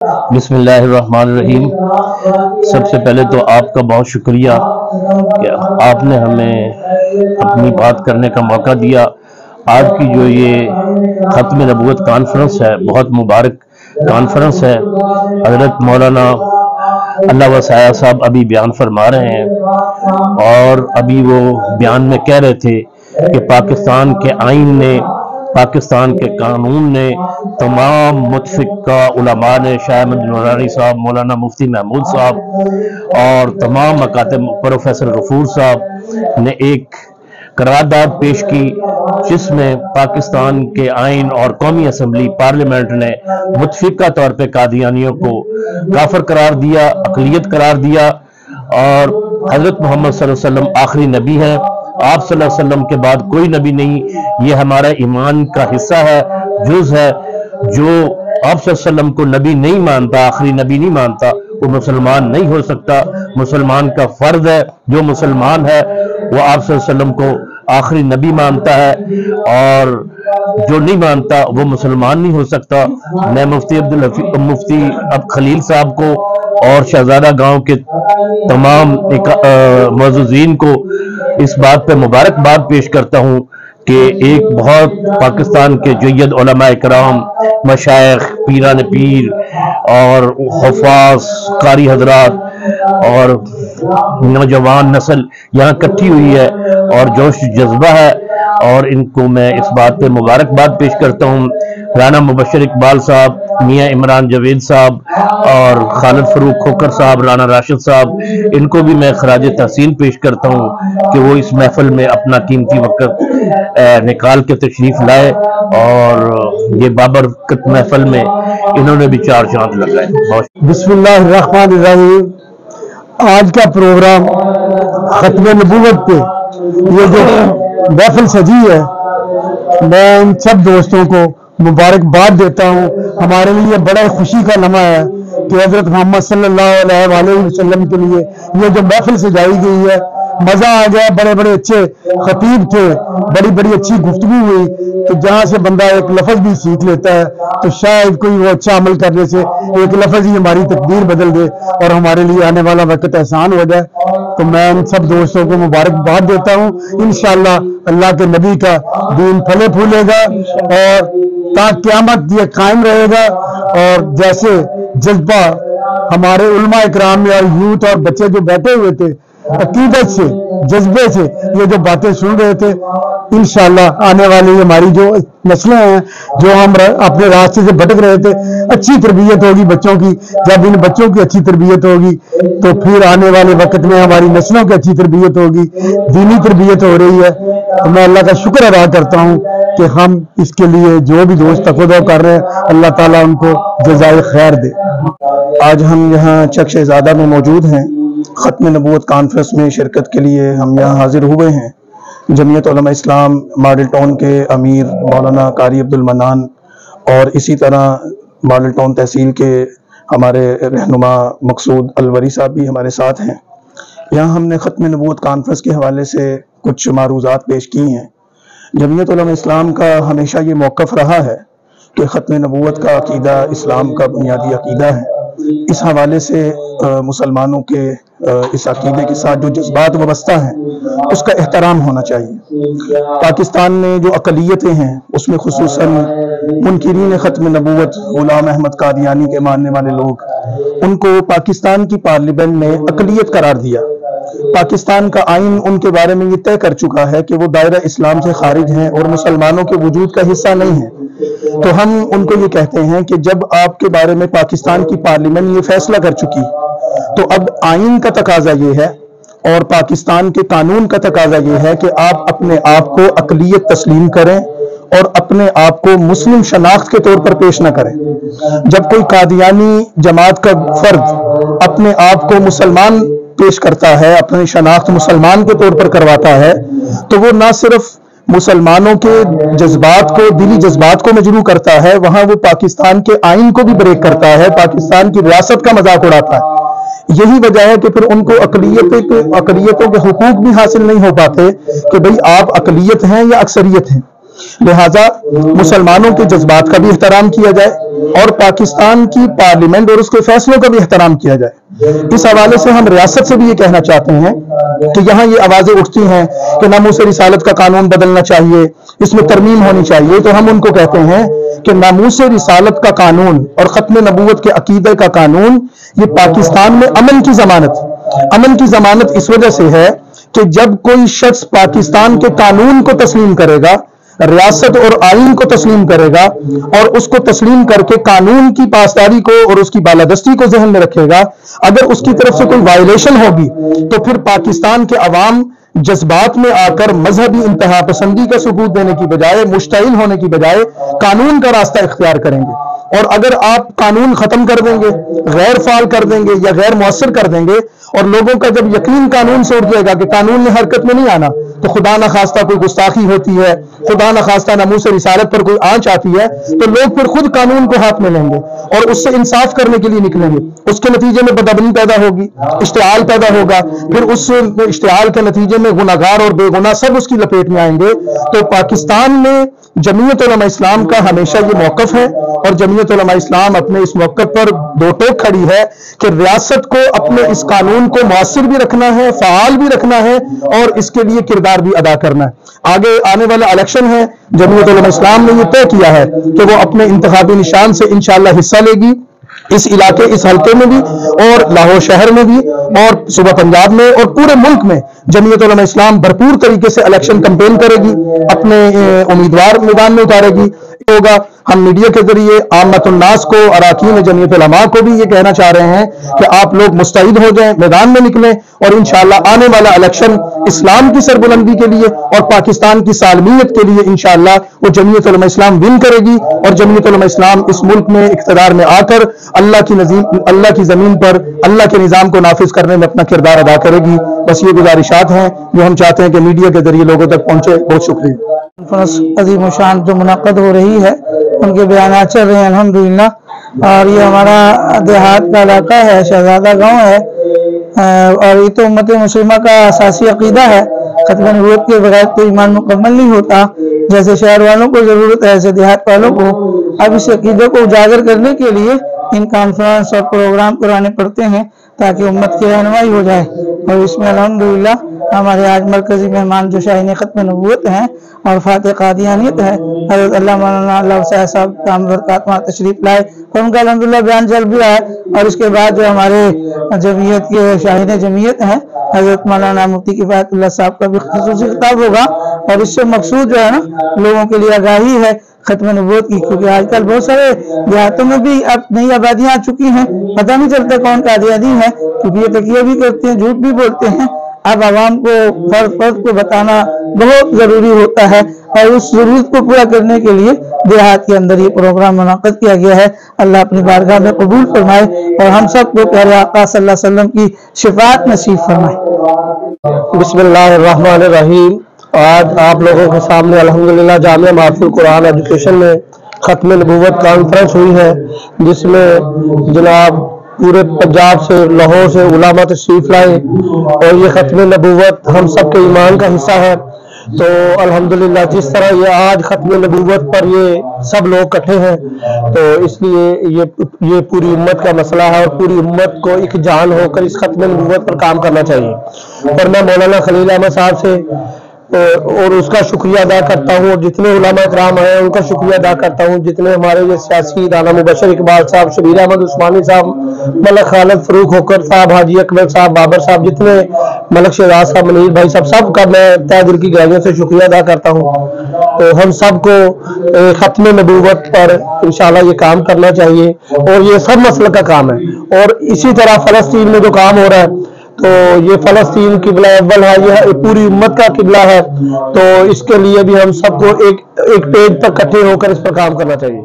بسم اللہ الرحمن الرحیم۔ سب سے پہلے تو آپ کا بہت شکریہ کہ آپ نے ہمیں اپنی بات کرنے کا موقع دیا۔ آج کی جو یہ ختم نبوت کانفرنس ہے، بہت مبارک کانفرنس ہے۔ حضرت مولانا اللہ وسعہ صاحب ابھی بیان فرما رہے ہیں، اور ابھی وہ بیان میں کہہ رہے تھے کہ پاکستان کے آئین نے، پاکستان کے قانون نے، تمام متفقہ علماء نے، شاہ احمد نورانی صاحب، مولانا مفتی محمود صاحب اور تمام مکاتب، پروفیسر غفور صاحب نے ایک قرارداد پیش کی، جس میں پاکستان کے آئین اور قومی اسمبلی پارلیمنٹ نے متفقہ طور پہ قادیانیوں کو کافر قرار دیا، اقلیت قرار دیا، اور حضرت محمد صلی اللہ علیہ وسلم آخری نبی ہے۔ آپ صلی اللہ علیہ وسلم کے بعد کوئی نبی نہیں، یہ ہمارا ایمان کا حصہ ہے، جز ہے۔ جو آپ صلی اللہ علیہ وسلم کو نبی نہیں مانتا، آخری نبی نہیں مانتا، وہ مسلمان نہیں ہو سکتا۔ مسلمان کا فرض ہے، جو مسلمان ہے وہ آپ صلی اللہ علیہ وسلم کو آخری نبی مانتا ہے، اور جو نہیں مانتا وہ مسلمان نہیں ہو سکتا۔ میں مفتی خلیل صاحب کو اور شہزادہ گاؤں کے تمام معززین کو اس بات پہ مبارکباد پیش کرتا ہوں کہ ایک بہت پاکستان کے جید علماء کرام، مشائخ، پیران پیر اور حفاظ، قاری حضرات اور نوجوان نسل یہاں اکٹھی ہوئی ہے اور جوش جذبہ ہے، اور ان کو میں اس بات پہ مبارکباد پیش کرتا ہوں۔ رانا مبشر اقبال صاحب، میاں عمران جاوید صاحب اور خالد فروخ کھوکر صاحب، رانا راشد صاحب، ان کو بھی میں خراج تحسین پیش کرتا ہوں کہ وہ اس محفل میں اپنا قیمتی وقت نکال کے تشریف لائے، اور یہ بابرکت محفل میں انہوں نے بھی چار چاند لگائے۔ بسم اللہ الرحمن الرحیم۔ آج کا پروگرام ختم نبوت پہ یہ جو محفل سجی ہے، میں ان سب دوستوں کو مبارکباد دیتا ہوں۔ ہمارے لیے بڑا خوشی کا لمحہ ہے کہ حضرت محمد صلی اللہ علیہ وسلم کے لیے یہ جو محفل سجائی گئی ہے، مزہ آ گیا۔ بڑے بڑے اچھے خطیب تھے، بڑی بڑی اچھی گفتگو ہوئی، تو جہاں سے بندہ ایک لفظ بھی سیکھ لیتا ہے تو شاید کوئی وہ اچھا عمل کرنے سے ایک لفظ ہی ہماری تقدیر بدل دے اور ہمارے لیے آنے والا وقت احسان ہو جائے۔ تو میں ان سب دوستوں کو مبارکباد دیتا ہوں۔ انشاءاللہ اللہ کے نبی کا دین پھلے پھولے گا اور تا قیامت یہ قائم رہے گا، اور جیسے جذبہ ہمارے علماء اکرام اور یوتھ اور بچے جو بیٹھے ہوئے تھے، عقیدت سے، جذبے سے یہ جو باتیں سن رہے تھے، انشاءاللہ آنے والی ہماری جو نسلیں ہیں، جو ہم اپنے راستے سے بھٹک رہے تھے، اچھی تربیت ہوگی بچوں کی۔ جب ان بچوں کی اچھی تربیت ہوگی تو پھر آنے والے وقت میں ہماری نسلوں کی اچھی تربیت ہوگی، دینی تربیت ہو رہی ہے۔ تو میں اللہ کا شکر ادا کرتا ہوں کہ ہم اس کے لیے جو بھی دوست تقاضا کر رہے ہیں، اللہ تعالیٰ ان کو جزائے خیر دے۔ آج ہم یہاں چک شہزادہ میں موجود ہیں۔ ختم نبوت کانفرنس میں شرکت کے لیے ہم یہاں حاضر ہوئے ہیں۔ جمعیت علماء اسلام ماڈل ٹاؤن کے امیر مولانا قاری عبد المنان، اور اسی طرح ماڈل ٹاؤن تحصیل کے ہمارے رہنما مقصود الوری صاحب بھی ہمارے ساتھ ہیں۔ یہاں ہم نے ختم نبوت کانفرنس کے حوالے سے کچھ معروضات پیش کی ہیں۔ جمعیت علماء اسلام کا ہمیشہ یہ موقف رہا ہے کہ ختم نبوت کا عقیدہ اسلام کا بنیادی عقیدہ ہے۔ اس حوالے سے مسلمانوں کے اس عقیدے کے ساتھ جو جذبات وابستہ ہیں اس کا احترام ہونا چاہیے۔ پاکستان میں جو اقلیتیں ہیں، اس میں خصوصاً منکرین ختم نبوت، غلام احمد قادیانی کے ماننے والے لوگ، ان کو پاکستان کی پارلیمنٹ نے اقلیت قرار دیا۔ پاکستان کا آئین ان کے بارے میں یہ طے کر چکا ہے کہ وہ دائرہ اسلام سے خارج ہیں اور مسلمانوں کے وجود کا حصہ نہیں ہیں۔ تو ہم ان کو یہ کہتے ہیں کہ جب آپ کے بارے میں پاکستان کی پارلیمنٹ یہ فیصلہ کر چکی، تو اب آئین کا تقاضا یہ ہے اور پاکستان کے قانون کا تقاضا یہ ہے کہ آپ اپنے آپ کو اقلیت تسلیم کریں اور اپنے آپ کو مسلم شناخت کے طور پر پیش نہ کریں۔ جب کوئی قادیانی جماعت کا فرد اپنے آپ کو مسلمان پیش کرتا ہے، اپنی شناخت مسلمان کے طور پر کرواتا ہے، تو وہ نہ صرف مسلمانوں کے جذبات کو، دلی جذبات کو مجروح کرتا ہے، وہاں وہ پاکستان کے آئین کو بھی بریک کرتا ہے، پاکستان کی ریاست کا مذاق اڑاتا ہے۔ یہی وجہ ہے کہ پھر ان کو اقلیتوں کے حقوق بھی حاصل نہیں ہو پاتے کہ بھئی آپ اقلیت ہیں یا اکثریت ہیں۔ لہٰذا مسلمانوں کے جذبات کا بھی احترام کیا جائے اور پاکستان کی پارلیمنٹ اور اس کے فیصلوں کا بھی احترام کیا جائے۔ اس حوالے سے ہم ریاست سے بھی یہ کہنا چاہتے ہیں کہ یہاں یہ آوازیں اٹھتی ہیں کہ ناموس رسالت کا قانون بدلنا چاہیے، اس میں ترمیم ہونی چاہیے، تو ہم ان کو کہتے ہیں کہ ناموس رسالت کا قانون اور ختم نبوت کے عقیدے کا قانون یہ پاکستان میں امن کی ضمانت اس وجہ سے ہے کہ جب کوئی شخص پاکستان کے قانون کو تسلیم کرے گا، ریاست اور آئین کو تسلیم کرے گا اور اس کو تسلیم کر کے قانون کی پاسداری کو اور اس کی بالادستی کو ذہن میں رکھے گا، اگر اس کی طرف سے کوئی وائلیشن ہوگی تو پھر پاکستان کے عوام جذبات میں آ کر مذہبی انتہا پسندی کا ثبوت دینے کی بجائے، مشتعل ہونے کی بجائے قانون کا راستہ اختیار کریں گے۔ اور اگر آپ قانون ختم کر دیں گے، غیر فعال کر دیں گے یا غیر مؤثر کر دیں گے اور لوگوں کا جب یقین قانون سے اٹھ جائے گا کہ قانون نے حرکت میں نہیں آنا، تو خدا نخواستہ کوئی گستاخی ہوتی ہے، خدا نخواستہ ناموس رسالت پر کوئی آنچ آتی ہے، تو لوگ پھر خود قانون کو ہاتھ میں لیں گے اور اس سے انصاف کرنے کے لیے نکلیں گے۔ اس کے نتیجے میں بدامنی پیدا ہوگی، اشتعال پیدا ہوگا، پھر اس اشتعال کے نتیجے میں گناہگار اور بے گناہ سب اس کی لپیٹ میں آئیں گے۔ تو پاکستان میں جمعیت علماء اسلام کا ہمیشہ یہ موقف ہے اور جمعیت علماء اسلام اپنے اس موقف پر دو ٹوک کھڑی ہے کہ ریاست کو اپنے اس قانون کو مؤثر بھی رکھنا ہے، فعال بھی رکھنا ہے اور اس کے لیے کردار بھی ادا کرنا ہے۔ آگے آنے والا الیکشن ہے، جمعیت علماء اسلام نے یہ طے کیا ہے کہ وہ اپنے انتخابی نشان سے انشاءاللہ حصہ لے گی، اس علاقے اس حلقے میں بھی اور لاہور شہر میں بھی اور صوبہ پنجاب میں اور پورے ملک میں جمعیت علماء اسلام بھرپور طریقے سے الیکشن کمپین کرے گی، اپنے امیدوار میدان میں اتارے گی ہوگا۔ ہم میڈیا کے ذریعے عامت الناس کو، اراکین جمعیت علماء کو بھی یہ کہنا چاہ رہے ہیں کہ آپ لوگ مستعد ہو جائیں، میدان میں نکلیں اور انشاءاللہ آنے والا الیکشن اسلام کی سربلندی کے لیے اور پاکستان کی سالمیت کے لیے انشاءاللہ وہ جمعیت علماء اسلام ون کرے گی اور جمعیت علماء اسلام اس ملک میں اقتدار میں آ کر اللہ کی زمین پر اللہ کے نظام کو نافذ کرنے میں اپنا کردار ادا کرے گی۔ بس یہ گزارشات ہیں جو ہم چاہتے ہیں کہ میڈیا کے ذریعے لوگوں تک پہنچے۔ بہت شکریہ۔ کانفرنس عظیم الشان جو منعقد ہو رہی ہے، ان کے بیانات چل رہے ہیں الحمدللہ، اور یہ ہمارا دیہات کا علاقہ ہے، شہزادہ گاؤں ہے، اور یہ تو امت مسلمہ کا اساسی عقیدہ ہے، ختم نبوت کے بغیر کوئی ایمان مکمل نہیں ہوتا۔ جیسے شہر والوں کو ضرورت ہے ایسے دیہات والوں کو اب اس عقیدے کو اجاگر کرنے کے لیے ان کانفرنس اور پروگرام کرانے پڑتے ہیں تاکہ امت کی رہنمائی ہو جائے، اور اس میں الحمدللہ ہمارے آج مرکزی مہمان جو شاہین ختم نبوت ہیں اور فاتح قادیانیت ہے، حضرت اللہ مولانا اللہ صاحب صاحب برکات وہاں تشریف لائے اور ان کا الحمدللہ بیان چل بھی رہا ہے۔ اور اس کے بعد جو ہمارے جمعیت کے شاہین جمعیت ہیں حضرت مولانا مفتی کفایت اللہ صاحب کا بھی خصوصی خطاب ہوگا، اور اس سے مقصود جو ہے نا لوگوں کے لیے آگاہی ہے ختم نبوت کی، کیونکہ آج کل بہت سارے دیہاتوں میں بھی اب نئی آبادیاں آ چکی ہیں، پتہ نہیں چلتا کون قادیانی ہے، کیونکہ یہ تقیہ بھی کرتے ہیں، جھوٹ بھی بولتے ہیں۔ اب عوام کو فرد کو بتانا بہت ضروری ہوتا ہے، اور اس ضرورت کو پورا کرنے کے لیے دیہات کے اندر یہ پروگرام منعقد کیا گیا ہے۔ اللہ اپنی بارگاہ میں قبول فرمائے اور ہم سب کو پیارے آقا صلی اللہ علیہ وسلم کی شفاعت نصیب فرمائے۔ بسم اللہ الرحمن الرحیم۔ آج آپ لوگوں کے سامنے الحمدللہ جامعہ محفوظ القرآن ایجوکیشن میں ختم نبوت کانفرنس ہوئی ہے، جس میں جناب پورے پنجاب سے، لاہور سے علماء تشریف لائے، اور یہ ختم نبوت ہم سب کے ایمان کا حصہ ہے۔ تو الحمدللہ جس طرح یہ آج ختم نبوت پر یہ سب لوگ اکٹھے ہیں، تو اس لیے یہ پوری امت کا مسئلہ ہے اور پوری امت کو ایک جان ہو کر اس ختم نبوت پر کام کرنا چاہیے۔ اور میں مولانا خلیل احمد صاحب سے اور اس کا شکریہ ادا کرتا ہوں، اور جتنے علماء اکرام ہیں ان کا شکریہ ادا کرتا ہوں، جتنے ہمارے یہ سیاسی رانا مبشر اقبال صاحب، شبیر احمد عثمانی صاحب، ملک خالد فروخ ہوکر صاحب، حاجی اکمل صاحب، بابر صاحب، جتنے ملک شہزاد صاحب، منیر بھائی صاحب، سب کا میں تہ دل کی گہرائیوں سے شکریہ ادا کرتا ہوں۔ تو ہم سب کو ختم نبوت پر انشاءاللہ یہ کام کرنا چاہیے، اور یہ سب مسئلہ کا کام ہے۔ اور اسی طرح فلسطین میں جو کام ہو رہا ہے، تو یہ فلسطین قبلہ اول ہے، یہ پوری امت کا قبلہ ہے، تو اس کے لیے بھی ہم سب کو ایک پیج پر اکٹھے ہو کر اس پر کام کرنا چاہیے۔